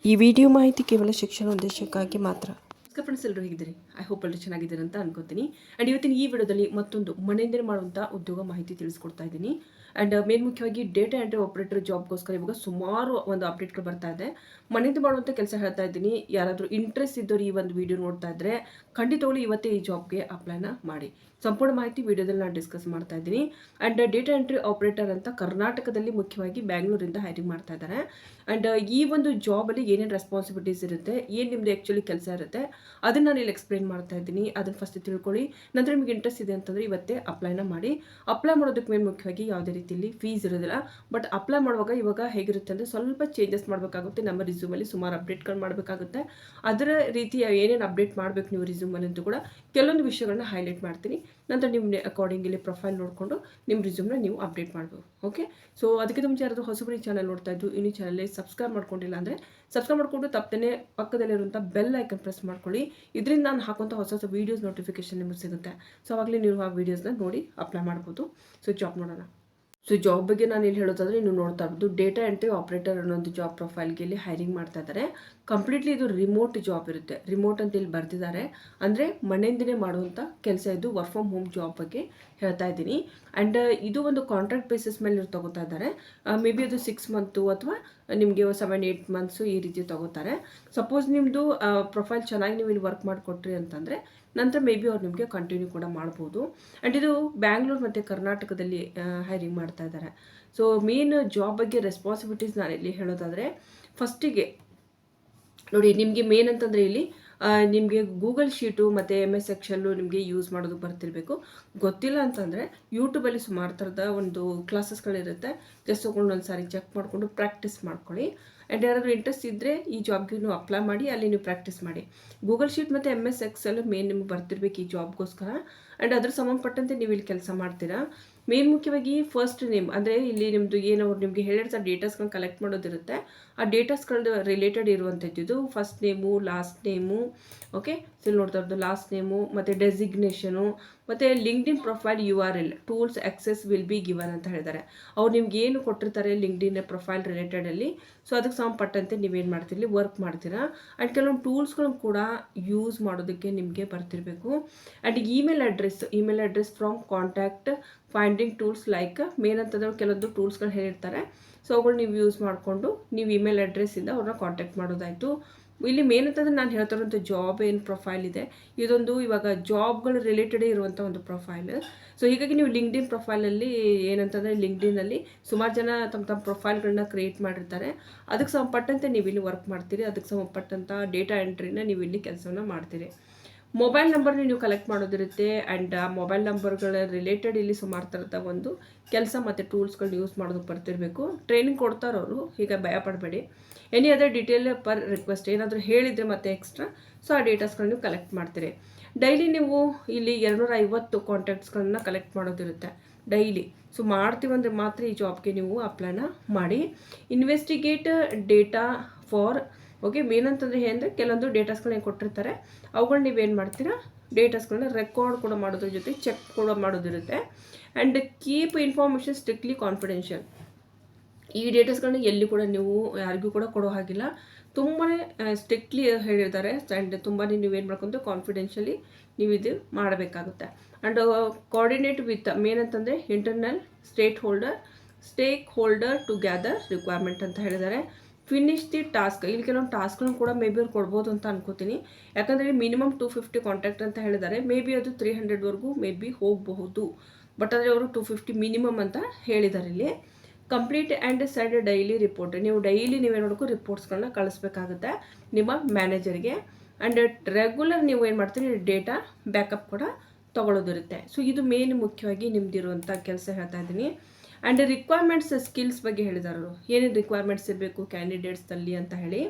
ಈ ವಿಡಿಯೋ ಮಾಹಿತಿ ಕೇವಲ ಶಿಕ್ಷಣ ಉದ್ದೇಶಕ್ಕಾಗಿ ಮಾತ್ರ. ಫ್ರೆಂಡ್ಸ್, ಎಲ್ಲರೂ ಹೇಗಿದ್ದೀರಿ? ಐ ಹೋಪ್ ಎಲ್ಲರೂ ಚೆನ್ನಾಗಿದ್ದೀರಿ ಅಂತ ಅನ್ಕೋತೀನಿ. ಆ್ಯಂಡ್ ಇವತ್ತಿನ ಈ ವಿಡಿಯೋದಲ್ಲಿ ಮತ್ತೊಂದು ಮನೆಯಿಂದಲೇ ಮಾಡುವಂಥ ಉದ್ಯೋಗ ಮಾಹಿತಿ ತಿಳಿಸ್ಕೊಡ್ತಾ ಇದ್ದೀನಿ. ಆ್ಯಂಡ್ ಮೇನ್ ಮುಖ್ಯವಾಗಿ ಡೇಟಾ ಎಂಟ್ರಿ ಆಪರೇಟರ್ ಜಾಬ್ಗೋಸ್ಕರ ಇವಾಗ ಸುಮಾರು ಒಂದು ಅಪ್ಡೇಟ್ಗಳು ಬರ್ತಾ ಇದೆ. ಮನೆಯಿಂದ ಮಾಡುವಂಥ ಕೆಲಸ ಹೇಳ್ತಾ ಇದ್ದೀನಿ. ಯಾರಾದರೂ ಇಂಟ್ರೆಸ್ಟ್ ಇದ್ದವರು ಈ ಒಂದು ವಿಡಿಯೋ ನೋಡ್ತಾ ಇದ್ದರೆ ಖಂಡಿತವಾಗ್ಲೂ ಇವತ್ತೇ ಈ ಜಾಬ್ಗೆ ಅಪ್ಲೈನ ಮಾಡಿ. ಸಂಪೂರ್ಣ ಮಾಹಿತಿ ವಿಡಿಯೋದಲ್ಲಿ ನಾನು ಡಿಸ್ಕಸ್ ಮಾಡ್ತಾ ಇದ್ದೀನಿ. ಆ್ಯಂಡ್ ಡೇಟಾ ಎಂಟ್ರಿ ಆಪರೇಟರ್ ಅಂತ ಕರ್ನಾಟಕದಲ್ಲಿ ಮುಖ್ಯವಾಗಿ ಬ್ಯಾಂಗ್ಳೂರಿಂದ ಹೈರಿಂಗ್ ಮಾಡ್ತಾ ಇದ್ದಾರೆ. ಆ್ಯಂಡ್ ಈ ಒಂದು ಜಾಬಲ್ಲಿ ಏನೇನು ರೆಸ್ಪಾನ್ಸಿಬಿಲಿಟೀಸ್ ಇರುತ್ತೆ, ಏನು ನಿಮ್ಮದು ಆ್ಯಕ್ಚುಲಿ ಕೆಲಸ ಇರುತ್ತೆ, ಅದನ್ನು ನಾನು ಇಲ್ಲಿ ಎಕ್ಸ್ಪ್ಲೈನ್ ಮಾಡ್ತಾ ಇದ್ದೀನಿ. ಅದನ್ನು ಫಸ್ಟ್ ತಿಳ್ಕೊಳ್ಳಿ. ನಂತರ ನಿಮಗೆ ಇಂಟ್ರೆಸ್ಟ್ ಇದೆ ಅಂತಂದರೆ ಇವತ್ತೇ ಅಪ್ಲೈನ ಮಾಡಿ. ಅಪ್ಲೈ ಮಾಡೋದಕ್ಕೆ ಮೇನ್ ಮುಖ್ಯವಾಗಿ ಯಾವುದೇ ರೀತಿಯಲ್ಲಿ ಫೀಸ್ ಇರೋದಿಲ್ಲ. ಬಟ್ ಅಪ್ಲೈ ಮಾಡುವಾಗ ಇವಾಗ ಹೇಗಿರುತ್ತೆ ಅಂದರೆ ಸ್ವಲ್ಪ ಚೇಂಜಸ್ ಮಾಡಬೇಕಾಗುತ್ತೆ. ನಮ್ಮ ರಿಸ್ಯೂಮಲ್ಲಿ ಸುಮಾರು ಅಪ್ಡೇಟ್ಗಳು ಮಾಡಬೇಕಾಗುತ್ತೆ. ಅದರ ರೀತಿ ಏನೇನು ಅಪ್ಡೇಟ್ ಮಾಡಬೇಕು ನೀವು ರಿಸ್ಯೂಮಲ್ಲಿ ಅಂತ ಕೂಡ ಕೆಲವೊಂದು ವಿಷಯಗಳನ್ನ ಹೈಲೈಟ್ ಮಾಡ್ತೀನಿ. ನಂತರ ನಿಮ್ಮ ಅಕಾರ್ಡಿಂಗ್ ಇಲ್ಲಿ ಪ್ರೊಫೈಲ್ ನೋಡಿಕೊಂಡು ನಿಮ್ಮ ರಿಸ್ಯೂಮ್ನ ನೀವು ಅಪ್ಡೇಟ್ ಮಾಡ್ಬೋದು. ಓಕೆ, ಸೊ ಅದಕ್ಕಿಂತ ಮುಂಚೆ ಯಾರಾದರೂ ಹೊಸಬರಿ ಚಾನಲ್ ನೋಡ್ತಾ ಇದ್ದು ಇನ್ನೂ ಚಾನಲ್ಗೆ ಸಬ್ಸ್ಕ್ರೈಬ್ ಮಾಡ್ಕೊಂಡಿಲ್ಲ ಅಂದರೆ ಸಬ್ಸ್ಕ್ರೈಬ್ ಮಾಡಿಕೊಂಡು ತಪ್ಪದೇ ಪಕ್ಕದಲ್ಲಿರುವಂಥ ಬೆಲ್ ಐಕನ್ ಪ್ರೆಸ್ ಮಾಡ್ಕೊಳ್ಳಿ. ಇದರಿಂದ ನಾನು ಹಾಕುವಂಥ ಹೊಸ ಹೊಸ ವೀಡಿಯೋಸ್ ನೋಟಿಫಿಕೇಶನ್ ನಿಮಗೆ ಸಿಗುತ್ತೆ. ಸೊ ಅವಾಗಲೇ ನೀವು ಆ ವೀಡಿಯೋಸ್ನ ನೋಡಿ ಅಪ್ಲೈ ಮಾಡ್ಬೋದು. ಸೊ ಜಾಬ್ ನೋಡೋಣ. ಸೊ ಜಾಬ್ ಬಗ್ಗೆ ನಾನು ಇಲ್ಲಿ ಹೇಳೋದಾದರೆ ನೀವು ನೋಡ್ತಾ ಇರ್ಬೋದು, ಡೇಟಾ ಎಂಟ್ರಿ ಆಪರೇಟರ್ ಅನ್ನೋ ಒಂದು ಜಾಬ್ ಪ್ರೊಫೈಲ್ಗೆ ಇಲ್ಲಿ ಹೈರಿಂಗ್ ಮಾಡ್ತಾ ಇದ್ದಾರೆ. ಕಂಪ್ಲೀಟ್ಲಿ ಇದು ರಿಮೋಟ್ ಜಾಬ್ ಇರುತ್ತೆ. ರಿಮೋಟ್ ಅಂತ ಇಲ್ಲಿ ಬರ್ತಿದ್ದಾರೆ, ಅಂದರೆ ಮನೆಯಿಂದನೇ ಮಾಡುವಂಥ ಕೆಲಸ. ಇದು ವರ್ಕ್ ಫ್ರಮ್ ಹೋಮ್ ಜಾಬ್ ಬಗ್ಗೆ ಹೇಳ್ತಾ ಇದ್ದೀನಿ. ಆ್ಯಂಡ್ ಇದು ಒಂದು ಕಾಂಟ್ರಾಕ್ಟ್ ಬೇಸಿಸ್ ಮೇಲೆ ಇವ್ರು ತಗೋತಾ ಇದ್ದಾರೆ. ಮೇ ಬಿ ಅದು 6 ಮಂತು ಅಥವಾ ನಿಮಗೆ 7-8 ಮಂತ್ಸು ಈ ರೀತಿ ತಗೋತಾರೆ. ಸಪೋಸ್ ನಿಮ್ಮದು ಪ್ರೊಫೈಲ್ ಚೆನ್ನಾಗಿ ನೀವು ಇಲ್ಲಿ ವರ್ಕ್ ಮಾಡಿಕೊಟ್ರಿ ಅಂತಂದರೆ ನಂತರ ಮೇ ಬಿ ಅವ್ರು ನಿಮಗೆ ಕಂಟಿನ್ಯೂ ಕೂಡ ಮಾಡ್ಬೋದು. ಆ್ಯಂಡ್ ಇದು ಬ್ಯಾಂಗ್ಳೂರು ಮತ್ತು ಕರ್ನಾಟಕದಲ್ಲಿ ಹೈರಿಂಗ್ ಮಾಡ್ತಾ ಇದ್ದಾರೆ. ಸೊ ಮೇನ್ ಜಾಬ್ ಬಗ್ಗೆ ರೆಸ್ಪಾನ್ಸಿಬಿಲಿಟೀಸ್ ನಾನು ಇಲ್ಲಿ ಹೇಳೋದಾದರೆ, ಫಸ್ಟಿಗೆ ನೋಡಿ, ನಿಮಗೆ ಮೇನ್ ಅಂತಂದರೆ ಇಲ್ಲಿ ನಿಮಗೆ ಗೂಗಲ್ ಶೀಟು ಮತ್ತು MS ಎಕ್ಸೆಲ್ಲು ನಿಮಗೆ ಯೂಸ್ ಮಾಡೋದಕ್ಕೆ ಬರ್ತಿರಬೇಕು. ಗೊತ್ತಿಲ್ಲ ಅಂತಂದರೆ ಯೂಟ್ಯೂಬಲ್ಲಿ ಸುಮಾರು ಥರದ ಒಂದು ಕ್ಲಾಸಸ್ಗಳಿರುತ್ತೆ. ಜಸ್ಟ್ ತೊಗೊಂಡು ಒಂದು ಸಾರಿ ಚೆಕ್ ಮಾಡಿಕೊಂಡು ಪ್ರಾಕ್ಟೀಸ್ ಮಾಡ್ಕೊಳ್ಳಿ. ಆ್ಯಂಡ್ ಯಾರಾದರೂ ಇಂಟ್ರೆಸ್ಟ್ ಇದ್ದರೆ ಈ ಜಾಬ್ಗೆ ನೀವು ಅಪ್ಲೈ ಮಾಡಿ, ಅಲ್ಲಿ ನೀವು ಪ್ರಾಕ್ಟೀಸ್ ಮಾಡಿ. ಗೂಗಲ್ ಶೀಟ್ ಮತ್ತು MS ಎಕ್ಸೆಲ್ ಮೇನ್ ನಿಮ್ಗೆ ಬರ್ತಿರ್ಬೇಕು ಈ ಜಾಬ್ಗೋಸ್ಕರ. ಆ್ಯಂಡ್ ಅದ್ರ ಸಂಬಂಧಪಟ್ಟಂತೆ ನೀವು ಇಲ್ಲಿ ಕೆಲಸ ಮಾಡ್ತೀರಾ. ಮೇನ್ ಮುಖ್ಯವಾಗಿ ಫಸ್ಟ್ ನೇಮ್, ಅಂದರೆ ಇಲ್ಲಿ ನಿಮ್ಮದು ಏನು ಅವ್ರು ನಿಮಗೆ ಹೇಳಿರ್ತಾರೆ ಡೇಟಾಸ್ಗಳನ್ನ ಕಲೆಕ್ಟ್ ಮಾಡೋದಿರುತ್ತೆ. ಆ ಡೇಟಾಸ್ಗಳದ್ದು ರಿಲೇಟೆಡ್ ಇರುವಂಥದ್ದು first name, last name. Okay, ಇಲ್ಲಿ ನೋಡ್ತಾ ಇರೋದು ಲಾಸ್ಟ್ ನೇಮು ಮತ್ತು ಡೆಸಿಗ್ನೇಷನು ಮತ್ತು LinkedIn profile URL tools access will be given ಅಂತ ಹೇಳಿದ್ದಾರೆ. ಅವ್ರು ನಿಮ್ಗೆ ಏನು ಕೊಟ್ಟಿರ್ತಾರೆ ಲಿಂಕ್ಡ್ಇನ್ ಪ್ರೊಫೈಲ್ ರಿಲೇಟೆಡಲ್ಲಿ, ಸೊ ಅದಕ್ಕೆ ಸಂಬಂಧಪಟ್ಟಂತೆ ನೀವೇನು ಮಾಡ್ತೀರಿ, ವರ್ಕ್ ಮಾಡ್ತೀರಾ. ಆ್ಯಂಡ್ ಕೆಲವೊಂದು ಟೂಲ್ಸ್ಗಳನ್ನು ಕೂಡ ಯೂಸ್ ಮಾಡೋದಕ್ಕೆ ನಿಮಗೆ ಬರ್ತಿರಬೇಕು. And email address from contact finding tools like main ಅಂತಂದ್ರೆ ಕೆಲವೊಂದು ಟೂಲ್ಸ್ಗಳು ಹೇಳಿರ್ತಾರೆ. ಸೊ ಅವುಗಳು ನೀವು ಯೂಸ್ ಮಾಡಿಕೊಂಡು ನೀವು ಇಮೇಲ್ ಅಡ್ರೆಸ್ಸಿಂದ ಅವ್ರನ್ನ ಕಾಂಟ್ಯಾಕ್ಟ್ ಮಾಡೋದಾಯಿತು. ಇಲ್ಲಿ ಮೇನ್ ಅಂತಂದರೆ ನಾನು ಹೇಳ್ತಾ ಇರೋಂಥ ಜಾಬ್ ಏನು ಪ್ರೊಫೈಲ್ ಇದೆ, ಇದೊಂದು ಇವಾಗ ಜಾಬ್ಗಳು ರಿಲೇಟೆಡೇ ಇರುವಂಥ ಒಂದು ಪ್ರೊಫೈಲ್. ಸೊ ಹೀಗಾಗಿ ನೀವು ಲಿಂಕ್ಡ್ಇನ್ ಪ್ರೊಫೈಲಲ್ಲಿ ಏನಂತಂದರೆ ಲಿಂಕ್ಡ್ಇನ್ನಲ್ಲಿ ಸುಮಾರು ಜನ ತಮ್ಮ ಪ್ರೊಫೈಲ್ಗಳನ್ನ ಕ್ರಿಯೇಟ್ ಮಾಡಿರ್ತಾರೆ. ಅದಕ್ಕೆ ಸಂಬಂಧಪಟ್ಟಂತೆ ನೀವು ಇಲ್ಲಿ ವರ್ಕ್ ಮಾಡ್ತೀರಿ. ಅದಕ್ಕೆ ಸಂಬಂಧಪಟ್ಟಂಥ ಡೇಟಾ ಎಂಟ್ರಿನ ನೀವು ಇಲ್ಲಿ ಕೆಲಸವನ್ನು ಮಾಡ್ತೀರಿ. ಮೊಬೈಲ್ ನಂಬರ್ನ ನೀವು ಕಲೆಕ್ಟ್ ಮಾಡೋದಿರುತ್ತೆ. ಆ್ಯಂಡ್ ಆ ಮೊಬೈಲ್ ನಂಬರ್ಗಳ ರಿಲೇಟೆಡ್ ಇಲ್ಲಿ ಸುಮಾರು ಥರದ ಒಂದು ಕೆಲಸ ಮತ್ತು ಟೂಲ್ಸ್ಗಳನ್ನ ಯೂಸ್ ಮಾಡೋದಕ್ಕೆ ಬರ್ತಿರಬೇಕು. ಟ್ರೈನಿಂಗ್ ಕೊಡ್ತಾರವರು, ಈಗ ಭಯ ಪಡಬೇಡಿ. Any other detail per request ಏನಾದರೂ ಹೇಳಿದರೆ ಮತ್ತೆ ಎಕ್ಸ್ಟ್ರಾ, ಸೊ ಆ ಡೇಟಾಸ್ಗಳನ್ನ ನೀವು ಕಲೆಕ್ಟ್ ಮಾಡ್ತೀರಿ. ಡೈಲಿ ನೀವು ಇಲ್ಲಿ 250 ಕಾಂಟ್ಯಾಕ್ಟ್ಸ್ಗಳನ್ನ ಕಲೆಕ್ಟ್ ಮಾಡೋದಿರುತ್ತೆ ಡೈಲಿ. ಸೊ ಮಾಡ್ತೀವಂದರೆ ಮಾತ್ರ ಈ ಜಾಬ್ಗೆ ನೀವು ಅಪ್ಲೈನ ಮಾಡಿ. Investigate data for okay, main ಅಂತಂದರೆ ಅಂದರೆ ಕೆಲವೊಂದು ಡೇಟಾಸ್ಗಳನ್ನ ಕೊಟ್ಟಿರ್ತಾರೆ. ಅವುಗಳನ್ನ ನೀವೇನು ಮಾಡ್ತೀರಾ, ಡೇಟಾಸ್ಗಳನ್ನ ರೆಕಾರ್ಡ್ ಕೂಡ ಮಾಡೋದ್ರ ಜೊತೆ ಚೆಕ್ ಕೂಡ ಮಾಡೋದಿರುತ್ತೆ. And keep information strictly confidential. ಈ ಡೇಟಾಸ್ಗಳನ್ನ ಎಲ್ಲಿ ಕೂಡ ನೀವು ಯಾರಿಗೂ ಕೂಡ ಕೊಡೋ ಹಾಗಿಲ್ಲ. ತುಂಬಾ ಸ್ಟ್ರಿಕ್ಟ್ಲಿ ಹೇಳಿರ್ತಾರೆ. ಆ್ಯಂಡ್ ತುಂಬಾ ನೀವೇನು ಮಾಡ್ಕೊಂತ ಕಾನ್ಫಿಡೆನ್ಷಿಯಲಿ ನೀವು ಇದು ಮಾಡಬೇಕಾಗುತ್ತೆ. ಆ್ಯಂಡ್ ಕೋಆರ್ಡಿನೇಟ್ ವಿತ್ ಮೇನ್ ಅಂತಂದರೆ internal stakeholder to gather requirement ಅಂತ ಹೇಳಿದ್ದಾರೆ. Finish the task. ಇಲ್ಲಿ ಕೆಲವೊಂದು ಟಾಸ್ಕ್ಗಳನ್ನು ಕೂಡ ಮೇ ಬಿ ಅವ್ರು ಕೊಡ್ಬೋದು ಅಂತ ಅನ್ಕೋತೀನಿ. ಯಾಕಂದರೆ ಮಿನಿಮಮ್ 250 ಕಾಂಟ್ಯಾಕ್ಟ್ ಅಂತ ಹೇಳಿದ್ದಾರೆ. ಮೇ ಬಿ ಅದು 300ವರೆಗೂ ಮೇ ಬಿ ಹೋಗಬಹುದು. ಬಟ್ ಆದರೆ ಅವರು 250 ಮಿನಿಮಮ್ ಅಂತ ಹೇಳಿದ್ದಾರೆ ಇಲ್ಲಿ. Complete and send daily report. ನೀವು ಡೈಲಿ ನೀವೇನು ಮಾಡಬೇಕು, ರಿಪೋರ್ಟ್ಸ್ಗಳನ್ನ ಕಳಿಸ್ಬೇಕಾಗುತ್ತೆ ನಿಮ್ಮ ಮ್ಯಾನೇಜರ್ಗೆ. ಆ್ಯಂಡ್ ರೆಗ್ಯುಲರ್ ನೀವು ಏನು ಮಾಡ್ತೀರಿ, ಡೇಟಾ ಬ್ಯಾಕಪ್ ಕೂಡ ತೊಗೊಳೋದಿರುತ್ತೆ. ಸೊ ಇದು ಮೇನ್ ಮುಖ್ಯವಾಗಿ ನಿಮ್ದಿರುವಂಥ ಕೆಲಸ ಹೇಳ್ತಾ ಇದ್ದೀನಿ. ಆ್ಯಂಡ್ ರಿಕ್ವೈರ್ಮೆಂಟ್ಸ್ ಸ್ಕಿಲ್ಸ್ ಬಗ್ಗೆ ಹೇಳಿದಾರರು, ಏನೇನು ರಿಕ್ವೈರ್ಮೆಂಟ್ಸ್ ಇರಬೇಕು ಕ್ಯಾಂಡಿಡೇಟ್ಸಲ್ಲಿ ಅಂತ ಹೇಳಿ.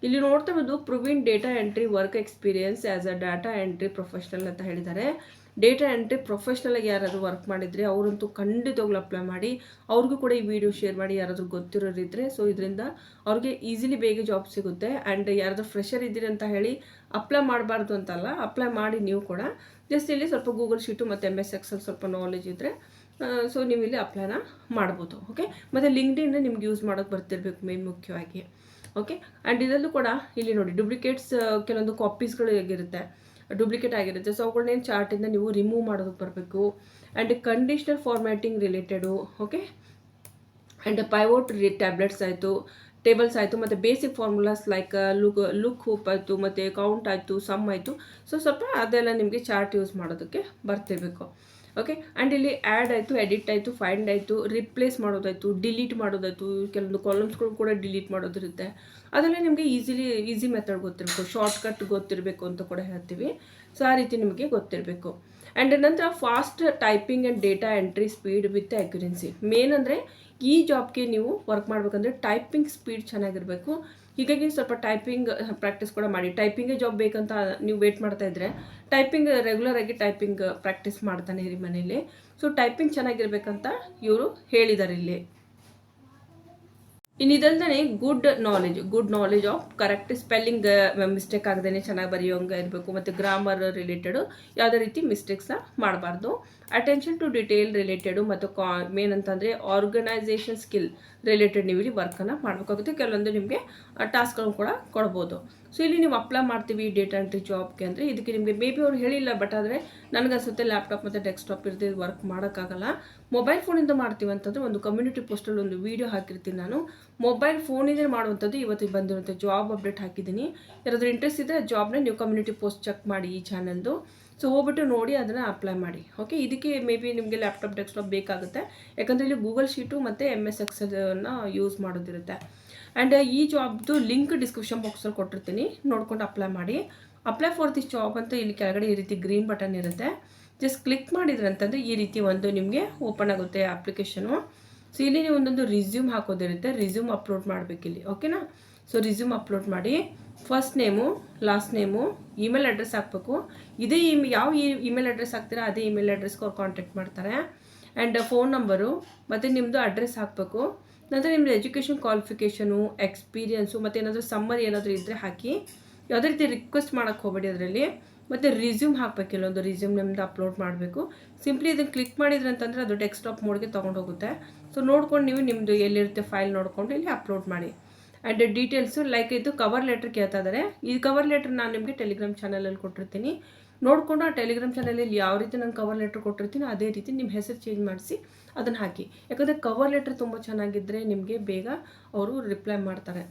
ಇಲ್ಲಿ ನೋಡ್ತಾ ಇರೋದು Praveen data entry work experience as a data entry professional ಅಂತ ಹೇಳಿದ್ದಾರೆ. ಡೇಟಾ ಎಂಟ್ರಿ ಪ್ರೊಫೆಷ್ನಲಾಗಿ ಯಾರಾದರೂ ವರ್ಕ್ ಮಾಡಿದರೆ ಅವರಂತೂ ಖಂಡಿತವಾಗ್ಲೂ ಅಪ್ಲೈ ಮಾಡಿ. ಅವ್ರಿಗೂ ಕೂಡ ಈ ವಿಡಿಯೋ ಶೇರ್ ಮಾಡಿ, ಯಾರಾದರೂ ಗೊತ್ತಿರೋರಿದ್ದರೆ. ಸೊ ಇದರಿಂದ ಅವ್ರಿಗೆ ಈಸಿಲಿ ಬೇಗ ಜಾಬ್ ಸಿಗುತ್ತೆ. ಆ್ಯಂಡ್ ಯಾರಾದರೂ ಫ್ರೆಷರ್ ಇದ್ದೀರಿ ಅಂತ ಹೇಳಿ ಅಪ್ಲೈ ಮಾಡಬಾರ್ದು ಅಂತಲ್ಲ, ಅಪ್ಲೈ ಮಾಡಿ ನೀವು ಕೂಡ. ಜಸ್ಟ್ ಇಲ್ಲಿ ಸ್ವಲ್ಪ ಗೂಗಲ್ ಶೀಟು ಮತ್ತು MS ಎಕ್ಸೆಲ್ ಸ್ವಲ್ಪ ನಾಲೆಜ್ ಇದ್ದರೆ ಸೊ ನೀವು ಇಲ್ಲಿ ಅಪ್ಲೈನ ಮಾಡ್ಬೋದು. ಓಕೆ, ಮತ್ತು ಲಿಂಕ್ಡ್ಇನ್ ನಿಮ್ಗೆ ಯೂಸ್ ಮಾಡೋಕ್ಕೆ ಬರ್ತಿರ್ಬೇಕು ಮೇನ್ ಮುಖ್ಯವಾಗಿ. ಓಕೆ. ಆ್ಯಂಡ್ ಇದರಲ್ಲೂ ಕೂಡ ಇಲ್ಲಿ ನೋಡಿ ಡುಪ್ಲಿಕೇಟ್ಸ್ ಕೆಲವೊಂದು ಕಾಪೀಸ್ಗಳು ಹೇಗಿರುತ್ತೆ, ಡೂಪ್ಲಿಕೇಟ್ ಆಗಿರುತ್ತೆ. ಸೊ ಅವುಗಳನ್ನೇನು ಚಾರ್ಟಿಂದ ನೀವು ರಿಮೂವ್ ಮಾಡೋದಕ್ಕೆ ಬರಬೇಕು. And conditioner formatting related, okay. And pivot tablets ಆಯಿತು, ಟೇಬಲ್ಸ್ ಆಯಿತು, ಮತ್ತು basic formulas like look hoop ಆಯಿತು, ಮತ್ತು ಕೌಂಟ್ ಆಯಿತು, ಸಮ್ ಆಯಿತು. ಸೊ ಸ್ವಲ್ಪ ಅದೆಲ್ಲ ನಿಮಗೆ ಚಾರ್ಟ್ ಯೂಸ್ ಮಾಡೋದಕ್ಕೆ ಬರ್ತಿರಬೇಕು. ಓಕೆ. ಆ್ಯಂಡ್ ಇಲ್ಲಿ ಆ್ಯಡ್ ಆಯಿತು, ಎಡಿಟ್ ಆಯಿತು, ಫೈಂಡ್ ಆಯಿತು, ರಿಪ್ಲೇಸ್ ಮಾಡೋದಾಯಿತು, ಡಿಲೀಟ್ ಮಾಡೋದಾಯಿತು, ಕೆಲವೊಂದು ಕಾಲಮ್ಸ್ಗಳು ಕೂಡ ಡಿಲೀಟ್ ಮಾಡೋದಿರುತ್ತೆ. ಅದೆಲ್ಲ ನಿಮಗೆ ಈಸಿ ಮೆಥಡ್ ಗೊತ್ತಿರಬೇಕು, ಶಾರ್ಟ್ಕಟ್ ಗೊತ್ತಿರಬೇಕು ಅಂತ ಕೂಡ ಹೇಳ್ತೀವಿ. ಸೊ ಆ ರೀತಿ ನಿಮಗೆ ಗೊತ್ತಿರಬೇಕು. ಆ್ಯಂಡ್ ನಂತರ fast typing and data entry speed with ಅಕ್ಯುರೆನ್ಸಿ. Main ಅಂದರೆ ಈ ಜಾಬ್ಗೆ ನೀವು ವರ್ಕ್ ಮಾಡಬೇಕಂದ್ರೆ ಟೈಪಿಂಗ್ ಸ್ಪೀಡ್ ಚೆನ್ನಾಗಿರಬೇಕು. ಹೀಗಾಗಿ ಸ್ವಲ್ಪ ಟೈಪಿಂಗ್ ಪ್ರಾಕ್ಟೀಸ್ ಕೂಡ ಮಾಡಿ. ಟೈಪಿಂಗೇ ಜಾಬ್ ಬೇಕಂತ ನೀವು ವೇಟ್ ಮಾಡ್ತಾ ಇದ್ದರೆ ಟೈಪಿಂಗ್ ರೆಗ್ಯುಲರಾಗಿ ಟೈಪಿಂಗ್ ಪ್ರಾಕ್ಟೀಸ್ ಮಾಡ್ತಾನೆ ಇರಿ ಮನೇಲಿ. ಸೊ ಟೈಪಿಂಗ್ ಚೆನ್ನಾಗಿರ್ಬೇಕಂತ ಇವರು ಹೇಳಿದ್ದಾರೆ ಇಲ್ಲಿ. ಇನ್ನು ಇದಲ್ದೇ good knowledge of correct spelling mistake ಆಗದೇ ಚೆನ್ನಾಗಿ ಬರೆಯೋಂಗೆ ಇರಬೇಕು. ಮತ್ತು ಗ್ರಾಮರ್ ರಿಲೇಟೆಡು ಯಾವುದೇ ರೀತಿ ಮಿಸ್ಟೇಕ್ಸ್ನ ಮಾಡಬಾರ್ದು. ಅಟೆನ್ಷನ್ ಟು ಡಿಟೇಲ್ ರಿಲೇಟೆಡು ಮತ್ತು ಮೇನ್ ಅಂತಂದರೆ ಆರ್ಗನೈಸೇಷನ್ ಸ್ಕಿಲ್ ರಿಲೇಟೆಡ್ ನೀವು ಇಲ್ಲಿ ವರ್ಕನ್ನು ಮಾಡಬೇಕಾಗುತ್ತೆ. ಕೆಲವೊಂದು ನಿಮಗೆ ಟಾಸ್ಕ್ಗಳನ್ನು ಕೂಡ ಕೊಡ್ಬೋದು. ಸೊ ಇಲ್ಲಿ ನೀವು ಅಪ್ಲೈ ಮಾಡ್ತೀವಿ ಡೇಟಾ ಎಂಟ್ರಿ ಜಾಬ್ಗೆ ಅಂದರೆ ಇದಕ್ಕೆ ನಿಮಗೆ ಮೇ ಬಿ ಅವ್ರು ಹೇಳಿಲ್ಲ, ಬಟ್ ಆದರೆ ನನಗನ್ಸುತ್ತೆ ಲ್ಯಾಪ್ಟಾಪ್ ಮತ್ತು ಡೆಸ್ಕ್ಟಾಪ್ ಇರದೆ ವರ್ಕ್ ಮಾಡೋಕ್ಕಾಗಲ್ಲ. ಮೊಬೈಲ್ ಫೋನಿಂದ ಮಾಡ್ತೀವಿ ಅಂತಂದರೆ ಒಂದು ಕಮ್ಯುನಿಟಿ ಪೋಸ್ಟಲ್ಲಿ ಒಂದು ವೀಡಿಯೋ ಹಾಕಿರ್ತೀನಿ ನಾನು. ಮೊಬೈಲ್ ಫೋನಿಂದ ಮಾಡುವಂಥದ್ದು ಇವತ್ತಿಗೆ ಬಂದಿರುವಂಥ ಜಾಬ್ ಅಪ್ಡೇಟ್ ಹಾಕಿದ್ದೀನಿ. ಯಾರಾದರೂ ಇಂಟ್ರೆಸ್ಟ್ ಇದ್ದರೆ ಜಾಬ್ನ ನೀವು ಕಮ್ಯುನಿಟಿ ಪೋಸ್ಟ್ ಚೆಕ್ ಮಾಡಿ ಈ ಚಾನಲ್ದು. ಸೊ ಹೋಗ್ಬಿಟ್ಟು ನೋಡಿ ಅದನ್ನು ಅಪ್ಲೈ ಮಾಡಿ. ಓಕೆ. ಇದಕ್ಕೆ ಮೇ ಬಿ ನಿಮಗೆ ಲ್ಯಾಪ್ಟಾಪ್ ಡೆಸ್ಕ್ಟಾಪ್ ಬೇಕಾಗುತ್ತೆ, ಯಾಕಂದರೆ ಇಲ್ಲಿ ಗೂಗಲ್ ಶೀಟು ಮತ್ತು MS Excelನ ಯೂಸ್ ಮಾಡೋದಿರುತ್ತೆ. ಆ್ಯಂಡ್ ಈ ಜಾಬ್ದು ಲಿಂಕ್ ಡಿಸ್ಕ್ರಿಪ್ಷನ್ ಬಾಕ್ಸಲ್ಲಿ ಕೊಟ್ಟಿರ್ತೀನಿ, ನೋಡ್ಕೊಂಡು ಅಪ್ಲೈ ಮಾಡಿ. ಅಪ್ಲೈ ಫಾರ್ ದಿಸ್ ಜಾಬ್ ಅಂತ ಇಲ್ಲಿ ಕೆಳಗಡೆ ಈ ರೀತಿ ಗ್ರೀನ್ ಬಟನ್ ಇರುತ್ತೆ. ಜಸ್ಟ್ ಕ್ಲಿಕ್ ಮಾಡಿದ್ರೆ ಅಂತಂದರೆ ಈ ರೀತಿ ಒಂದು ನಿಮಗೆ ಓಪನ್ ಆಗುತ್ತೆ ಅಪ್ಲಿಕೇಶನು. ಸೊ ಇಲ್ಲಿ ನೀವು ಒಂದೊಂದು ರಿಸ್ಯೂಮ್ ಹಾಕೋದಿರುತ್ತೆ, ರಿಸ್ಯೂಮ್ ಅಪ್ಲೋಡ್ ಮಾಡಬೇಕಿಲ್ಲಿ. ಓಕೆನಾ. ಸೊ ರಿಸ್ಯೂಮ್ ಅಪ್ಲೋಡ್ ಮಾಡಿ, first name, last name, email address ಹಾಕಬೇಕು. ಇದೇ ಯಾವ ಇಮೇಲ್ ಅಡ್ರೆಸ್ ಹಾಕ್ತೀರಾ ಅದೇ ಇಮೇಲ್ ಅಡ್ರೆಸ್ಗೆ ಅವ್ರು ಕಾಂಟ್ಯಾಕ್ಟ್ ಮಾಡ್ತಾರೆ. ಆ್ಯಂಡ್ ಫೋನ್ ನಂಬರು ಮತ್ತು ನಿಮ್ಮದು ಅಡ್ರೆಸ್ ಹಾಕಬೇಕು. ನಂತರ ನಿಮ್ಮದು ಎಜುಕೇಷನ್ ಕ್ವಾಲಿಫಿಕೇಷನು, ಎಕ್ಸ್ಪೀರಿಯನ್ಸು ಮತ್ತು ಏನಾದರೂ ಸಮ್ಮರಿ ಏನಾದರೂ ಇದ್ದರೆ ಹಾಕಿ. ಯಾವುದೇ ರೀತಿ ರಿಕ್ವೆಸ್ಟ್ ಮಾಡೋಕ್ಕೆ ಹೋಗಬೇಡಿ ಅದರಲ್ಲಿ. ಮತ್ತು ರಿಸ್ಯೂಮ್ ಹಾಕಬೇಕು, ಇಲ್ಲೊಂದು ರಿಸ್ಯೂಮ್ ನಿಮ್ಮದು ಅಪ್ಲೋಡ್ ಮಾಡಬೇಕು. ಸಿಂಪ್ಲಿ ಇದನ್ನು ಕ್ಲಿಕ್ ಮಾಡಿದ್ರೆ ಅಂತಂದರೆ ಅದು ಡೆಸ್ಕ್ಟಾಪ್ ಮೋಡ್ಗೆ ತೊಗೊಂಡೋಗುತ್ತೆ. ಸೊ ನೋಡ್ಕೊಂಡು ನೀವು ನಿಮ್ಮದು ಎಲ್ಲಿರುತ್ತೆ ಫೈಲ್ ನೋಡಿಕೊಂಡು ಇಲ್ಲಿ ಅಪ್ಲೋಡ್ ಮಾಡಿ. ಆ್ಯಂಡ್ ಡೀಟೇಲ್ಸು ಲೈಕ್ ಇದು ಕವರ್ ಲೆಟ್ರ್ ಕೇಳ್ತಾ ಇದ್ದಾರೆ. ಈ ಕವರ್ ಲೆಟ್ರ್ ನಾನು ನಿಮಗೆ ಟೆಲಿಗ್ರಾಮ್ ಚಾನಲಲ್ಲಿ ಕೊಟ್ಟಿರ್ತೀನಿ, ನೋಡಿಕೊಂಡು ಆ ಟೆಲಿಗ್ರಾಮ್ ಚಾನಲಲ್ಲಿ ಯಾವ ರೀತಿ ನಾನು ಕವರ್ ಲೆಟ್ರ್ ಕೊಟ್ಟಿರ್ತೀನಿ ಅದೇ ರೀತಿ ನಿಮ್ಮ ಹೆಸರು ಚೇಂಜ್ ಮಾಡಿಸಿ ಅದನ್ನು ಹಾಕಿ. ಯಾಕಂದರೆ ಕವರ್ ಲೆಟ್ರ್ ತುಂಬ ಚೆನ್ನಾಗಿದ್ದರೆ ನಿಮಗೆ ಬೇಗ ಅವರು ರಿಪ್ಲೈ ಮಾಡ್ತಾರೆ.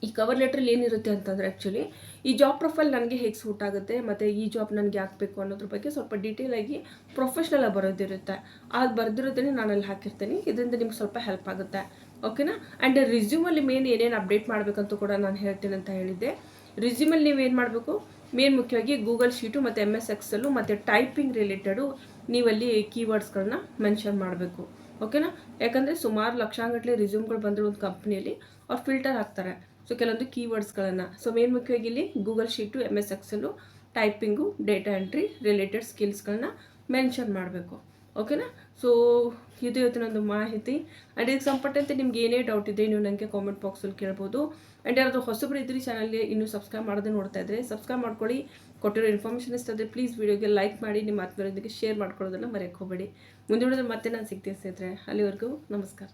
ಈ ಕವರ್ ಲೆಟ್ರಲ್ಲಿ ಏನಿರುತ್ತೆ ಅಂತಂದರೆ ಆ್ಯಕ್ಚುಲಿ ಈ ಜಾಬ್ ಪ್ರೊಫೈಲ್ ನನಗೆ ಹೇಗೆ ಸೂಟ್ ಆಗುತ್ತೆ ಮತ್ತು ಈ ಜಾಬ್ ನನಗೆ ಹಾಕಬೇಕು ಅನ್ನೋದ್ರ ಬಗ್ಗೆ ಸ್ವಲ್ಪ ಡೀಟೇಲಾಗಿ ಪ್ರೊಫೆಷ್ನಲಾಗಿ ಬರೋದಿರುತ್ತೆ. ಅದು ಬರೆದಿರೋದನ್ನೇ ನಾನಲ್ಲಿ ಹಾಕಿರ್ತೀನಿ, ಇದರಿಂದ ನಿಮ್ಗೆ ಸ್ವಲ್ಪ ಹೆಲ್ಪ್ ಆಗುತ್ತೆ. ಓಕೆನಾ. ಆ್ಯಂಡ್ ರಿಸ್ಯೂಮಲ್ಲಿ ಮೇನ್ ಏನೇನು ಅಪ್ಡೇಟ್ ಮಾಡಬೇಕಂತೂ ಕೂಡ ನಾನು ಹೇಳ್ತೀನಿ ಅಂತ ಹೇಳಿದ್ದೆ. ರಿಸ್ಯೂಮಲ್ಲಿ ನೀವೇನು ಮಾಡಬೇಕು, ಮೇನ್ ಮುಖ್ಯವಾಗಿ ಗೂಗಲ್ ಶೀಟು ಮತ್ತು MS Excel ಮತ್ತು ಟೈಪಿಂಗ್ ರಿಲೇಟೆಡು ನೀವಲ್ಲಿ ಕೀವರ್ಡ್ಸ್ಗಳನ್ನ ಮೆನ್ಷನ್ ಮಾಡಬೇಕು. ಓಕೆನಾ. ಯಾಕಂದರೆ ಸುಮಾರು ಲಕ್ಷಾಂಗಟ್ಟಲೆ ರಿಸ್ಯೂಮ್ಗಳು ಬಂದಿರೋ ಒಂದು ಕಂಪ್ನಿಯಲ್ಲಿ ಅವ್ರು ಫಿಲ್ಟರ್ ಹಾಕ್ತಾರೆ. ಸೊ ಕೆಲವೊಂದು ಕೀವರ್ಡ್ಸ್ಗಳನ್ನು. ಸೊ ಮೇನ್ ಮುಖ್ಯವಾಗಿ ಇಲ್ಲಿ Google sheet, MS Excel, typing, data entry related ಸ್ಕಿಲ್ಸ್ಗಳನ್ನ ಮೆನ್ಷನ್ ಮಾಡಬೇಕು. ಓಕೆನಾ. ಸೊ ಇದು ಇವತ್ತಿನೊಂದು ಮಾಹಿತಿ. ಆ್ಯಂಡ್ ಇದಕ್ಕೆ ಸಂಪಟ್ಟಂತೆ ನಿಮ್ಗೆ ಏನೇ ಡೌಟ್ ಇದೆ ನೀವು ನನಗೆ ಕಾಮೆಂಟ್ ಬಾಕ್ಸಲ್ಲಿ ಕೇಳ್ಬೋದು. ಆ್ಯಂಡ್ ಯಾರಾದರೂ ಹೊಸಬ್ರು ಇದ್ರಿ ಚಾನಲ್ಗೆ ಇನ್ನೂ ಸಬ್ಸ್ಕ್ರೈಬ್ ಮಾಡೋದೇ ನೋಡ್ತಾ ಇದ್ದರೆ ಸಬ್ಸ್ಕ್ರೈಬ್ ಮಾಡ್ಕೊಳ್ಳಿ. ಕೊಟ್ಟಿರೋ ಇನ್ಫಾರ್ಮೇಷನ್ ಇಷ್ಟ ಆದರೆ ಪ್ಲೀಸ್ ವೀಡಿಯೋಗೆ ಲೈಕ್ ಮಾಡಿ, ನಿಮ್ಮ ಆತ್ಮೀಯರೊಂದಿಗೆ ಶೇರ್ ಮಾಡ್ಕೊಳ್ಳೋದನ್ನು ಮರೆಯೋಕ್ಕೆ ಹೋಗಬೇಡಿ. ಮುಂದಿನ ಮತ್ತೆ ನಾನು ಸಿಗ್ತೀನಿ ಸ್ನೇಹಿತರೆ. ಅಲ್ಲಿವರೆಗೂ ನಮಸ್ಕಾರ.